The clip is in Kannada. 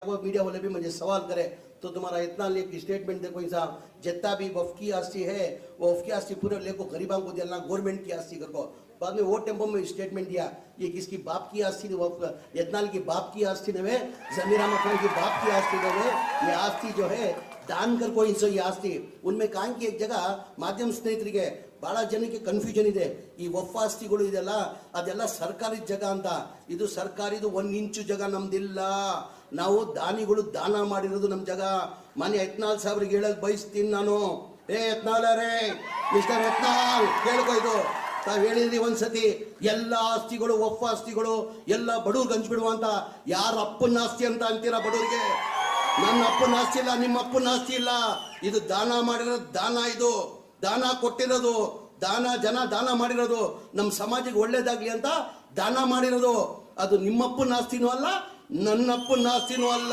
वो मीडिया वाले भी मुझे सवाल करे तो तुम्हारा इतना ले कि स्टेटमेंट देखो साहब, जितना भी वफ की आस्ती है वो वफ की आस्ती पूरे लेको गरीबों को दिया, गवर्नमेंट की आस्ती को। बाद में वो टेम्पो में स्टेटमेंट दिया ये किसकी बाप की आस्ती ने, इतना की बाप की आस्ती ने, जमीर अहमद खान की बाप की आस्ती ने, ये आस्ती जो है दान कर कोई ये आस्ती उनमें कहाँ की एक जगह माध्यम ಸ್ನೇಹಿತರಿಗೆ ಬಹಳ ಜನಕ್ಕೆ ಕನ್ಫ್ಯೂಷನ್ ಇದೆ. ಈ ವಫ್ ಆಸ್ತಿಗಳು ಇದೆಲ್ಲ ಅದೆಲ್ಲ ಸರ್ಕಾರಿ ಜಾಗ ಅಂತ, ಇದು ಸರ್ಕಾರಿದು 1 ಇಂಚು ಜಾಗ ನಮ್ದಿಲ್ಲ. ನಾವು ದಾನಿಗಳು ದಾನ ಮಾಡಿರೋದು ನಮ್ಮ ಜಾಗ. ಮಾನ್ಯ ಯತ್ನಾಳ್ ಸಾಹೇಬ್ರಿಗೆ ಹೇಳಕ್ ಬಯಸ್ತೀನಿ ನಾನು, ಯತ್ನಾಳ್ ರೇ, ಮಿಸ್ಟರ್ ಯತ್ನಾಳ್ ಕೇಳ್ಕೊ, ಇದು ತಾವ್ ಹೇಳಿದ್ರಿ ಒಂದ್ಸತಿ ಎಲ್ಲ ಆಸ್ತಿಗಳು ವಫ್ ಆಸ್ತಿಗಳು ಎಲ್ಲ ಬಡವ್ರಿಗೆ ಹಂಚ್ಬಿಡುವ ಅಂತ. ಯಾರ ಅಪ್ಪನ ಆಸ್ತಿ ಅಂತ ಅಂತೀರಾ ಬಡವ್ರಿಗೆ? ನನ್ನ ಅಪ್ಪನ ಆಸ್ತಿ ಇಲ್ಲ, ನಿಮ್ಮ ಅಪ್ಪನ ಆಸ್ತಿ ಇಲ್ಲ. ಇದು ದಾನ ಮಾಡಿರೋದು, ದಾನ, ಇದು ದಾನ ಕೊಟ್ಟಿರೋದು, ದಾನ ಜನ ದಾನ ಮಾಡಿರೋದು, ನಮ್ಮ ಸಮಾಜಕ್ಕೆ ಒಳ್ಳೇದಾಗ್ಲಿ ಅಂತ ದಾನ ಮಾಡಿರೋದು. ಅದು ನಿಮ್ಮಪ್ಪನ ಆಸ್ತಿನೂ ಅಲ್ಲ, ನನ್ನಪ್ಪನ ಆಸ್ತಿನೂ ಅಲ್ಲ.